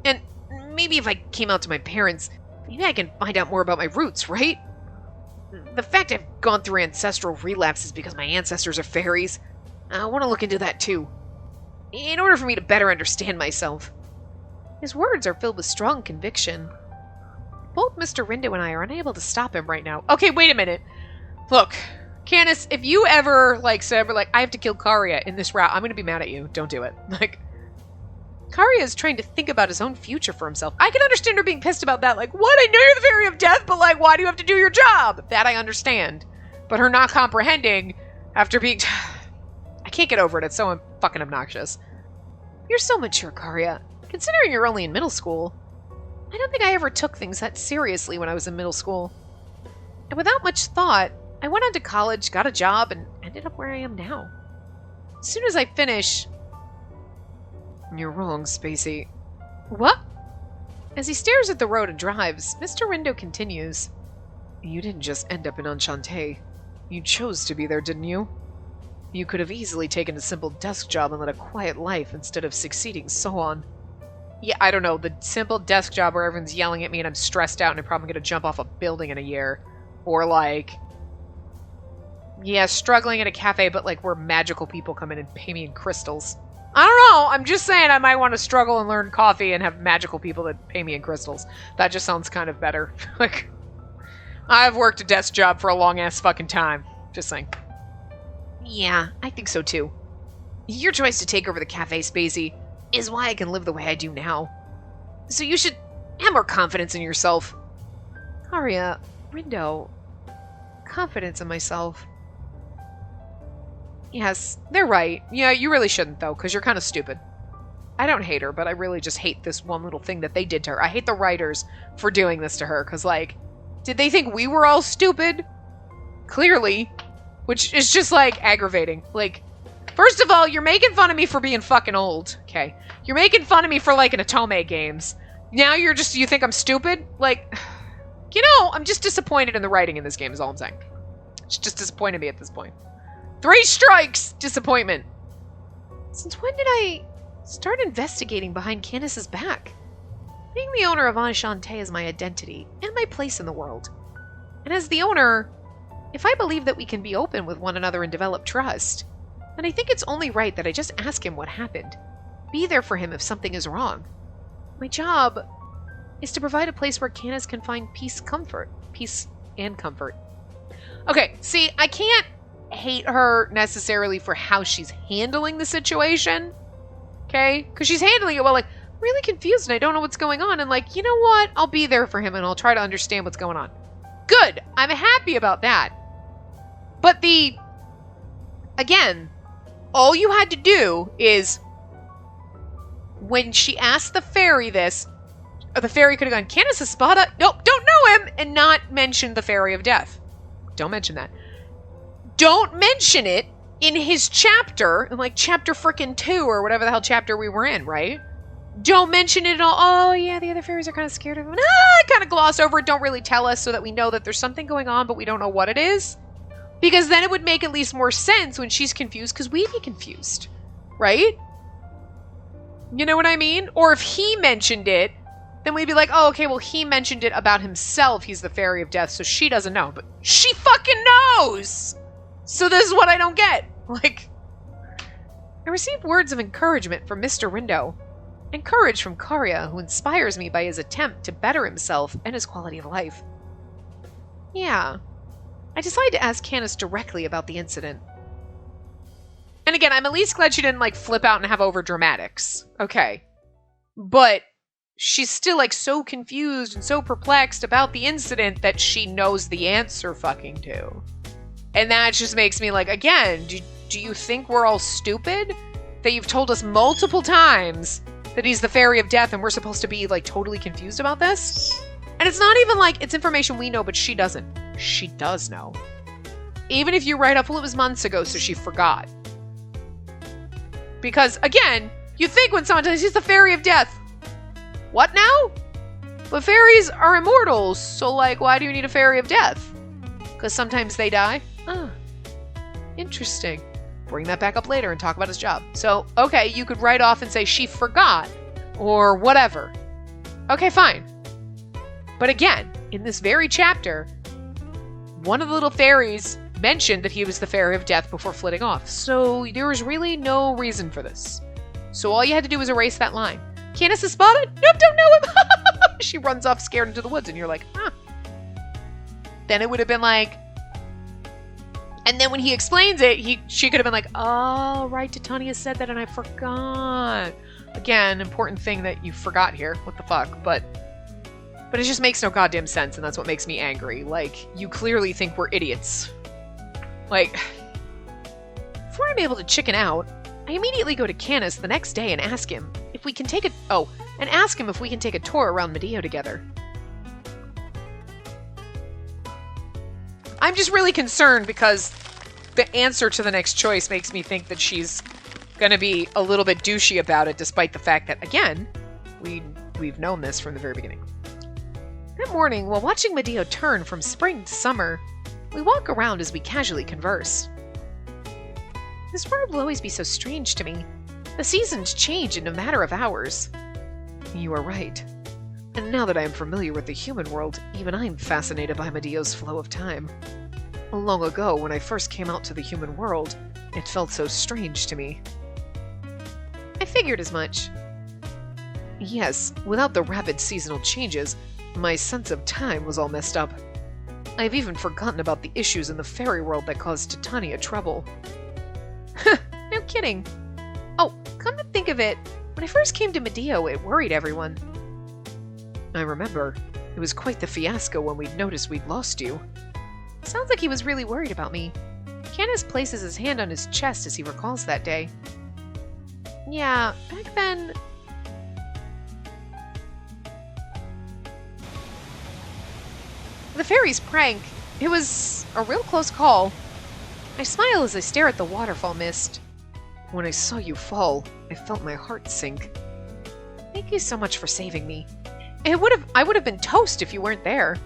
And maybe if I came out to my parents, maybe I can find out more about my roots, right? The fact I've gone through ancestral relapses because my ancestors are fairies, I want to look into that, too. In order for me to better understand myself. His words are filled with strong conviction. Both Mr. Rindo and I are unable to stop him right now. Okay, wait a minute. Look, Candace, if you ever, say, I have to kill Karia in this route, I'm going to be mad at you. Don't do it. Karia is trying to think about his own future for himself. I can understand her being pissed about that. What? I know you're the Fairy of Death, but, why do you have to do your job? That I understand. But her not comprehending after being... I can't get over it. It's so fucking obnoxious. You're so mature, Karia. Considering you're only in middle school. I don't think I ever took things that seriously when I was in middle school. And without much thought, I went on to college, got a job, and ended up where I am now. As soon as I finish... You're wrong, Spacey. What? As he stares at the road and drives, Mr. Rindo continues. You didn't just end up in Enchante. You chose to be there, didn't you? You could have easily taken a simple desk job and led a quiet life instead of succeeding so on. Yeah, I don't know, the simple desk job where everyone's yelling at me and I'm stressed out and I'm probably going to jump off a building in a year. Or yeah, struggling at a cafe, but where magical people come in and pay me in crystals. I don't know, I'm just saying I might want to struggle and learn coffee and have magical people that pay me in crystals. That just sounds kind of better. I've worked a desk job for a long-ass fucking time. Just saying. Yeah, I think so too. Your choice to take over the cafe, Spacey, is why I can live the way I do now. So you should have more confidence in yourself. Karia, Rindo, confidence in myself. Yes, they're right. Yeah, you really shouldn't, though, because you're kind of stupid. I don't hate her, but I really just hate this one little thing that they did to her. I hate the writers for doing this to her, because, did they think we were all stupid? Clearly. Which is just, aggravating. First of all, you're making fun of me for being fucking old. Okay. You're making fun of me for, an Atome games. Now you think I'm stupid? I'm just disappointed in the writing in this game is all I'm saying. It's just disappointed me at this point. 3 strikes! Disappointment. Since when did I start investigating behind Candace's back? Being the owner of Enchante is my identity and my place in the world. And as the owner, if I believe that we can be open with one another and develop trust, then I think it's only right that I just ask him what happened. Be there for him if something is wrong. My job is to provide a place where Candace can find peace and comfort. Okay, see, I can't hate her necessarily for how she's handling the situation, okay? Because she's handling it well, like, really confused and I don't know what's going on, and like, you know what? I'll be there for him and I'll try to understand what's going on. Good! I'm happy about that. But again, all you had to do is, when she asked the fairy this, the fairy could have gone, Candace Espada? Nope, don't know him, and not mention the Fairy of Death. Don't mention that. Don't mention it in his chapter, in like chapter frickin' 2 or whatever the hell chapter we were in, right? Don't mention it at all. Oh, yeah, the other fairies are kind of scared of him. Kind of gloss over it. Don't really tell us so that we know that there's something going on, but we don't know what it is. Because then it would make at least more sense when she's confused, because we'd be confused, right? You know what I mean? Or if he mentioned it, then we'd be like, oh, okay, well, he mentioned it about himself. He's the Fairy of Death, so she doesn't know. But she fucking knows! So this is what I don't get. Like, I received words of encouragement from Mr. Rindo. And courage from Karya, who inspires me by his attempt to better himself and his quality of life. Yeah. I decided to ask Candace directly about the incident. And again, I'm at least glad she didn't, like, flip out and have over-dramatics. Okay. But she's still, like, so confused and so perplexed about the incident that she knows the answer fucking to. And that just makes me like, again, do you think we're all stupid? That you've told us multiple times that he's the Fairy of Death and we're supposed to be, like, totally confused about this? And it's not even like it's information we know, but she doesn't. She does know. Even if you write up, well, it was months ago, so she forgot. Because, again, you think when someone tells you he's the Fairy of Death, what now? But fairies are immortals, so, like, why do you need a Fairy of Death? Because sometimes they die? Ah, interesting. Bring that back up later and talk about his job. So, okay, you could write off and say she forgot, or whatever. Okay, fine. But again, in this very chapter, one of the little fairies mentioned that he was the Fairy of Death before flitting off. So there was really no reason for this. So all you had to do was erase that line. Candace is spotted? Nope, don't know him. She runs off scared into the woods and you're like, huh. Then it would have been like, and then when he explains it, she could have been like, oh, right, Titania said that and I forgot. Again, important thing that you forgot here. What the fuck? But it just makes no goddamn sense, and that's what makes me angry. Like, you clearly think we're idiots. Like, before I'm able to chicken out, I immediately go to Candace the next day and ask him if we can take a tour around Medea together. I'm just really concerned because the answer to the next choice makes me think that she's gonna be a little bit douchey about it, despite the fact that, again, we've known this from the very beginning. That morning, while watching Medea turn from spring to summer, we walk around as we casually converse. This world will always be so strange to me. The seasons change in a matter of hours. You are right. And now that I am familiar with the human world, even I am fascinated by Medea's flow of time. Long ago, when I first came out to the human world, it felt so strange to me. I figured as much. Yes, without the rapid seasonal changes, my sense of time was all messed up. I've even forgotten about the issues in the fairy world that caused Titania trouble. No kidding. Oh, come to think of it, when I first came to Medea, it worried everyone. I remember. It was quite the fiasco when we'd noticed we'd lost you. Sounds like he was really worried about me. Candace places his hand on his chest as he recalls that day. Yeah, back then... The fairy's prank. It was a real close call. I smile as I stare at the waterfall mist. When I saw you fall, I felt my heart sink. Thank you so much for saving me. I would have been toast if you weren't there.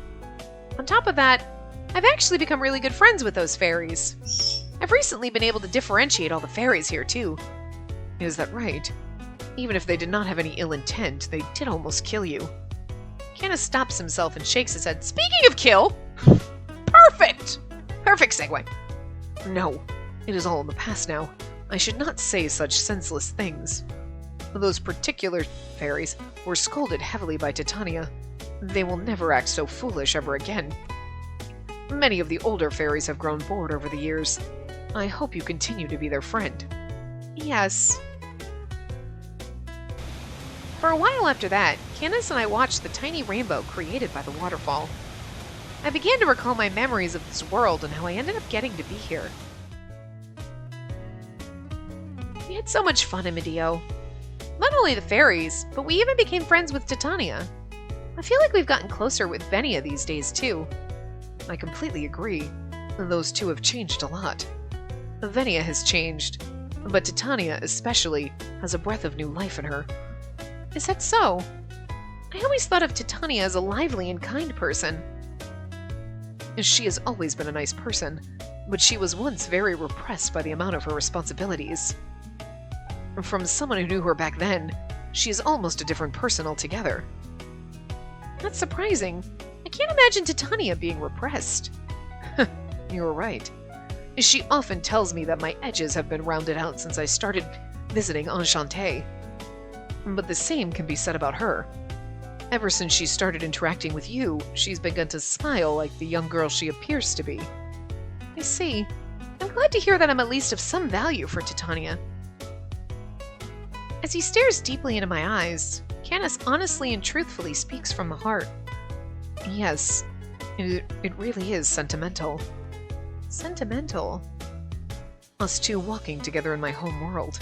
On top of that, I've actually become really good friends with those fairies. I've recently been able to differentiate all the fairies here, too. Is that right? Even if they did not have any ill intent, they did almost kill you. Canis stops himself and shakes his head. Speaking of kill, perfect! Perfect segue. No, it is all in the past now. I should not say such senseless things. Those particular fairies were scolded heavily by Titania. They will never act so foolish ever again. Many of the older fairies have grown bored over the years. I hope you continue to be their friend. Yes. For a while after that, Canis and I watched the tiny rainbow created by the waterfall. I began to recall my memories of this world and how I ended up getting to be here. We had so much fun in Medea. Not only the fairies, but we even became friends with Titania. I feel like we've gotten closer with Venia these days too. I completely agree. Those two have changed a lot. Venia has changed, but Titania especially has a breath of new life in her. Is that so? I always thought of Titania as a lively and kind person. She has always been a nice person, but she was once very repressed by the amount of her responsibilities. From someone who knew her back then, she is almost a different person altogether. That's surprising. I can't imagine Titania being repressed. You're right. She often tells me that my edges have been rounded out since I started visiting Enchante. But the same can be said about her. Ever since she started interacting with you, she's begun to smile like the young girl she appears to be. I see. I'm glad to hear that I'm at least of some value for Titania. As he stares deeply into my eyes, Canis honestly and truthfully speaks from the heart. Yes, it really is sentimental. Sentimental? Us two walking together in my home world.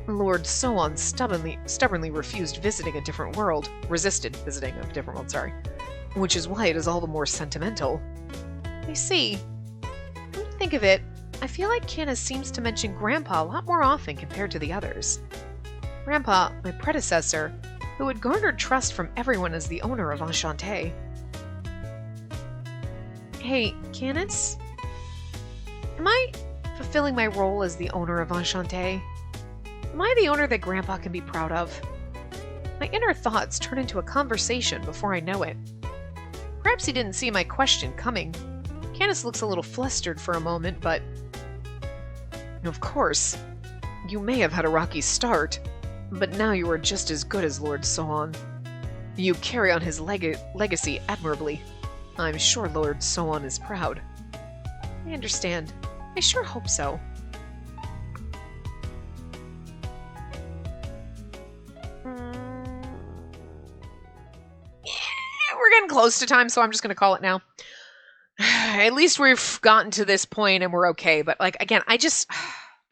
Lord Soon stubbornly refused visiting a different world, resisted visiting a different world, sorry. Which is why it is all the more sentimental. I see. Come to think of it, I feel like Canis seems to mention Grandpa a lot more often compared to the others. Grandpa, my predecessor, who had garnered trust from everyone as the owner of Enchante. Hey, Canis? Am I fulfilling my role as the owner of Enchante? Am I the owner that Grandpa can be proud of? My inner thoughts turn into a conversation before I know it. Perhaps he didn't see my question coming. Canis looks a little flustered for a moment, but... Of course. You may have had a rocky start, but now you are just as good as Lord Soon. You carry on his legacy admirably. I'm sure Lord Soon is proud. I understand. I sure hope so. We're getting close to time, so I'm just going to call it now. At least we've gotten to this point and we're okay. But, like, again,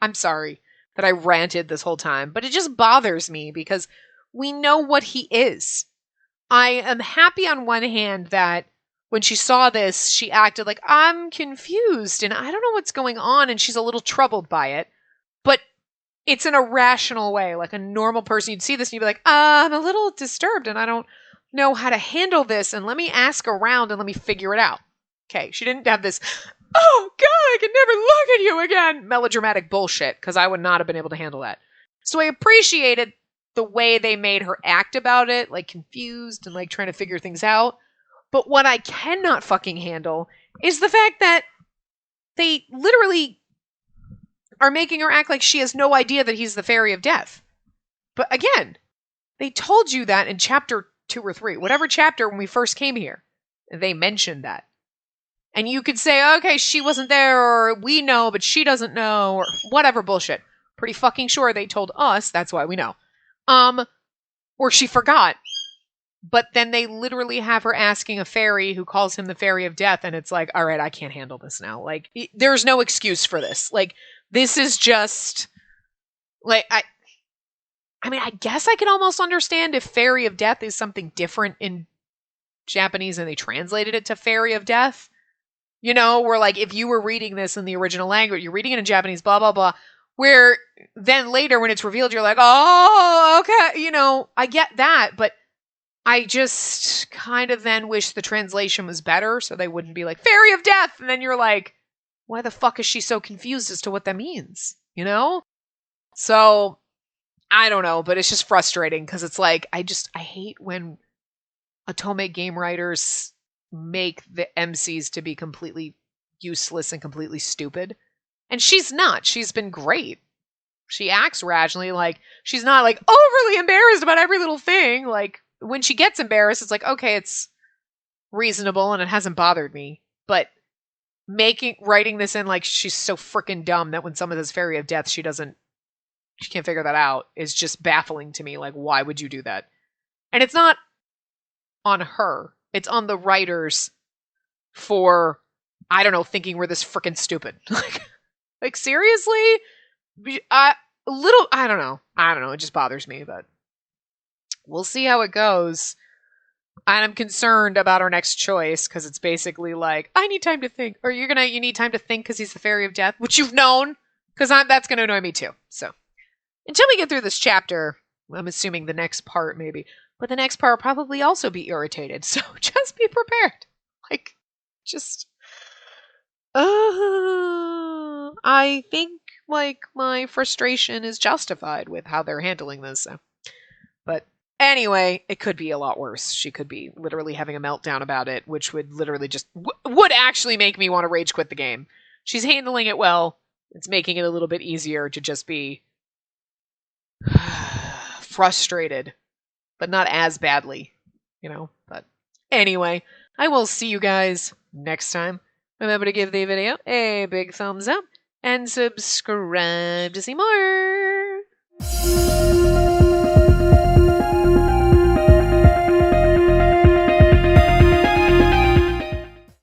I'm sorry that I ranted this whole time, but it just bothers me because we know what he is. I am happy on one hand that when she saw this, she acted like, I'm confused and I don't know what's going on, and she's a little troubled by it. But it's in a rational way, like a normal person. You'd see this and you'd be like, I'm a little disturbed and I don't know how to handle this, and let me ask around and let me figure it out. Okay, she didn't have this, oh God, I can never look at you again, melodramatic bullshit, because I would not have been able to handle that. So I appreciated the way they made her act about it, like confused and like trying to figure things out. But what I cannot fucking handle is the fact that they literally are making her act like she has no idea that he's the Fairy of Death. But again, they told you that in chapter 2 or 3, whatever chapter when we first came here, they mentioned that. And you could say, okay, she wasn't there, or we know, but she doesn't know, or whatever bullshit. Pretty fucking sure they told us, that's why we know. Or she forgot. But then they literally have her asking a fairy who calls him the Fairy of Death, and it's like, all right, I can't handle this now. Like, there's no excuse for this. Like, this is just, like, I mean, I guess I could almost understand if Fairy of Death is something different in Japanese and they translated it to Fairy of Death. You know, where like if you were reading this in the original language, you're reading it in Japanese, blah, blah, blah, where then later when it's revealed, you're like, oh, okay, you know, I get that, but I just kind of then wish the translation was better so they wouldn't be like, Fairy of Death, and then you're like, why the fuck is she so confused as to what that means, you know? So I don't know, but it's just frustrating because it's like, I hate when Otome game writers make the MCs to be completely useless and completely stupid. And she's not. She's been great. She acts rationally, like, she's not, like, overly embarrassed about every little thing. Like, when she gets embarrassed, it's like, okay, it's reasonable and it hasn't bothered me. But writing this in like she's so freaking dumb that when someone says Fairy of Death, she can't figure that out is just baffling to me. Like, why would you do that? And it's not on her. It's on the writers for, I don't know, thinking we're this freaking stupid. Like seriously? I don't know. It just bothers me, but we'll see how it goes. And I'm concerned about our next choice because it's basically like, I need time to think. Or you need time to think because he's the Fairy of Death, which you've known, because that's going to annoy me too. So until we get through this chapter, I'm assuming the next part maybe, but the next part will probably also be irritated. So just be prepared. Like, just, I think like my frustration is justified with how they're handling this. So. But anyway, it could be a lot worse. She could be literally having a meltdown about it, which would literally just would actually make me want to rage quit the game. She's handling it well. It's making it a little bit easier to just be frustrated, but not as badly, But anyway, I will see you guys next time. Remember to give the video a big thumbs up and subscribe to see more.